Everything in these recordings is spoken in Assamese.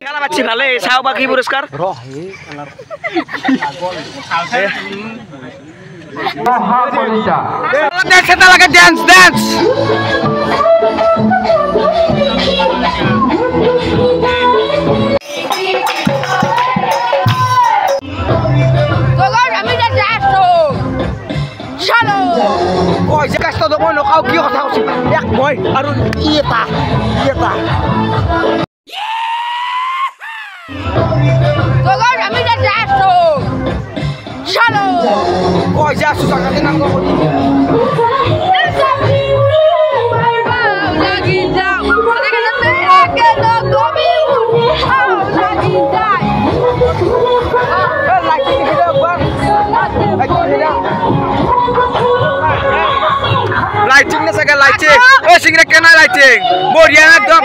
খেলা পাচ্ছি ভালে চাও বা কি পুরস্কার ড্যান্স ড্যান্স কাজটা দেবো নখাও কি কথা কৈছো এক মই আৰু এটা আমি যাচ্ছো চলো কই যাচ্ছো জায়গাতে নাম করি লাগি যাও কে তো কবি লাগি যায় লাইটিং হিরো একবার লাইটিং না সাগা লাইটিং ও সিংরা কেনা লাইটিং বড়িয়া একদম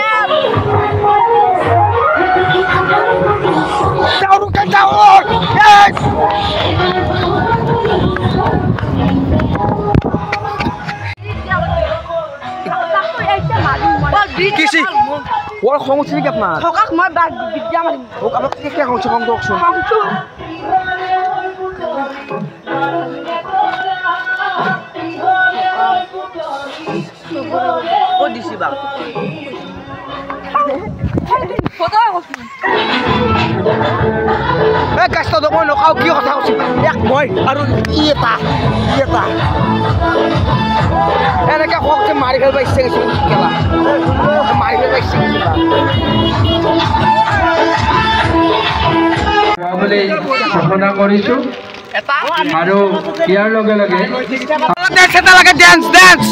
যাও রুকে যাও কিসি ওর সমস্যা কি আপনার ঠকাক মই বিদ্যা মারিম ও আপনার কি কি সমস্যা কম দকছুন ও দিছি বা কাজটা দেবো নখাও কি কথা কৈছো এক মই আৰু এটা এনেকে কওকতে মাৰি ফেলবা ইচ্ছা গৈছে খেলা মাৰি ফেলবা ইচ্ছা বুলি ঘোষণা কৰিছো আৰু ইয়াৰ লগে লগে ড্যান্স ড্যান্স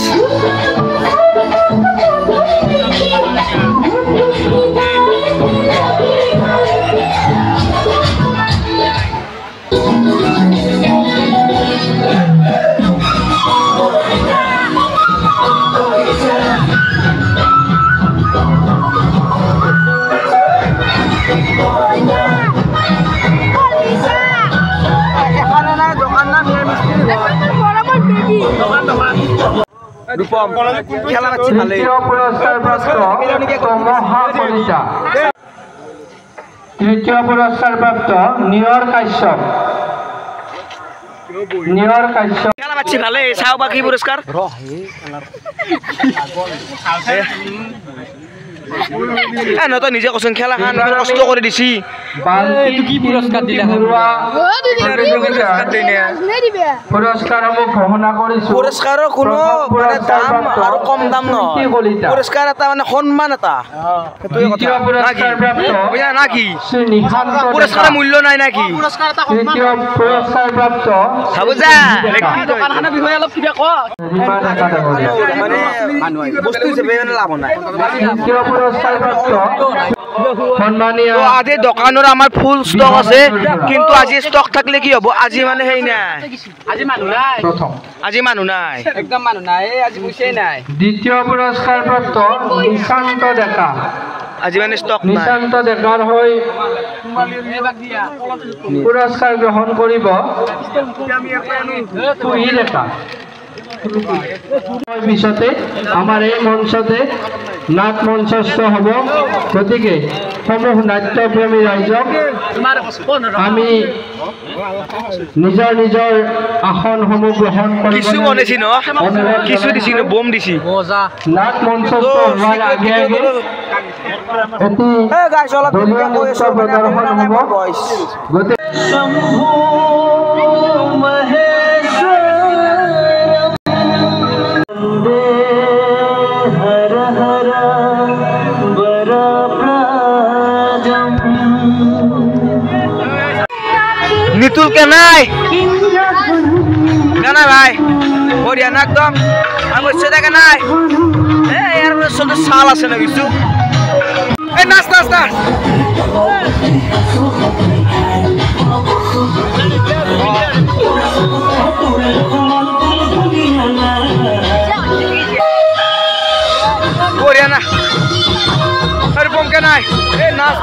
খেলা পাচ্ছি ভালে তৃতীয় পুরস্কারপ্রাপ্ত নিয়র কাশ্যপ খেলা পাচ্ছি ভালে চাও বা কি পুরস্কার তো নিজে কচোন খেলা খান কষ্ট করে দিছি কি পুরস্কার দিলা পুরস্কারসমূহ ঘোষণা কৰিছো পুৰস্কাৰৰ কোনো মানে দাম আৰু কম দাম নহয় পুরস্কার এটা মানে সন্মান এটা দ্বিতীয় পুরস্কারপ্রাপ্ত নাকি নিশান্ত পুরস্কারের মূল্য নাই নাকি তৃতীয় পুরস্কারপ্রাপ্ত ভাবো যা দোকানখনৰ বিষয়ে অলপ কিবা ক মানে বস্তু হিচাপে লাভ নাই তৃতীয় পুরস্কারপ্রাপ্ত সম্মানীয় আজি দোকানৰ আমাৰ ফুল ষ্টক আছে কিন্তু আজি ষ্টক থাকলে কি হ'ব আজি মানে হেই নাই আজি মানুহ নাই একদম মানুহ নাই আজি বুঝেই নাই দ্বিতীয় পুরস্কারপ্রাপ্ত নিশান্ত ডেকা আজি মানে ষ্টক নাই নিশান্ত ডেকাৰ হৈ পুৰস্কাৰ গ্ৰহণ কৰিব তুই ডেকা পিছতে আমাৰ এই মঞ্চতে নাট মঞ্চস্থ হ'ব গতিকে সমূহ নাট্যপ্ৰেমী ৰাইজক আমি নিজৰ নিজৰ আসনসমূহ গ্ৰহণ কৰিব কিছু বনাইছি ন কিছু দিছি ন বম দিছি নাট মঞ্চস্থ হোৱাৰ আগে আগে এটি দলীয় নৃত্য প্ৰদৰ্শন হ'ব গতিকে নিতুল কে নাই কেনা ভাই বঢ়িয়া না একদম আমি বলছি দেখে নাই এর চলতে চাল আছে না কিছু এই নাচ নাচ নাচ বঢ়িয়া না আরে বম কে নাই এই নাচ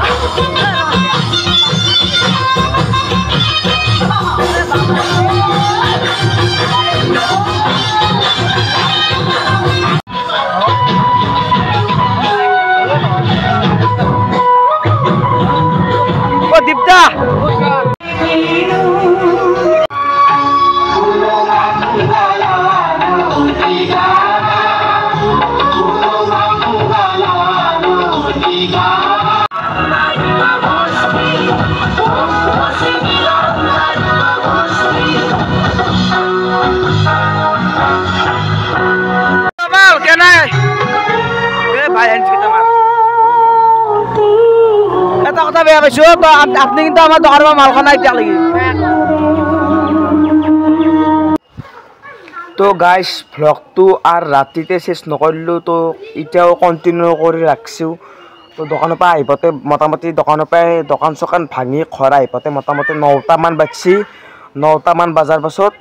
ভাই আনছি তোমার এটা কথা বেয়া পাইছো তো আপনি কিন্তু আমার দোকানের মালখান আইতা লাগি তো গাইস ব্লগটো আর রাতিতে শেষ নকৰিলো তো এতিয়াও কন্টিনিউ কৰি ৰাখিছো তো দোকানৰ পৰা আহিবতে মোটামুটি দোকানৰ পৰা দোকান চকান ভাঙি ঘৰ আহিবতে মোটামুটি 9টা মান বাজছি 9টা মান বাজাৰ পাছত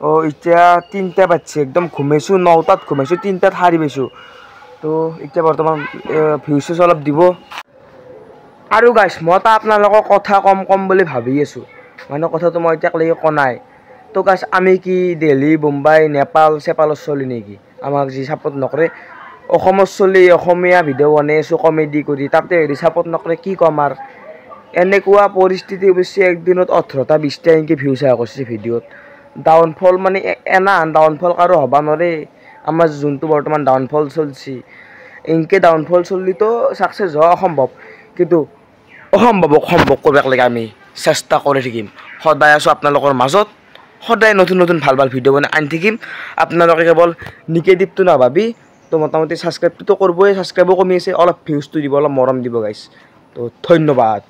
ও এতিয়া 3টা বাজছে একদম ঘুমাইছো 9টাত ঘুমাইছো 3টাত হাৰি পাইছো তো এতিয়া বৰ্তমান ভিউজ অলপ দিব আৰু গাইস মই তা আপোনালোকৰ কথা কম বুলি ভাবি আছো মানে কথাটো মই এতিয়া লাগি কনাই তো গাইস আমি কি দিল্লী মুম্বাই নেপাল সেপালৰ চলি নেকি আমাক যি সাপোৰ্ট নকৰে অসমৰ চলি অসমীয়া ভিডিঅ' বনাই আছো কমেডি কৰি তাতে হেৰি সাপোৰ্ট নকৰে কি কম আৰু এনেকুৱা পৰিস্থিতি অৱশ্যে একদিনত 18টা 20টা ইনকে ভিউজ আহি গৈছে ভিডিঅ'ত ডাউনফল মানে এনা ডাউনফল কাৰো হবা নৰে আমাৰ যোনটো বৰ্তমান ডাউনফল চলছি ইনকে ডাউনফল চললি তো সাকসেস হওয়া সম্ভৱ কিন্তু অসম্ভৱ কৰিব লাগে আমি চেষ্টা কৰি থাকিম সদায় আছো আপোনালোকৰ মাজত সদায় নতুন নতুন ভাল ভাল ভিডিঅ' বনাই আনি থাকিম আপোনালোকে কেৱল নিগেটিভটো নাভাবি তো মোটামুটি সাবস্ক্ৰাইবটো কৰিবই সাবস্ক্ৰাইবো কমি আছে অলপ ভিউজটো দিব অলপ মৰম দিব গাইস তো ধন্যবাদ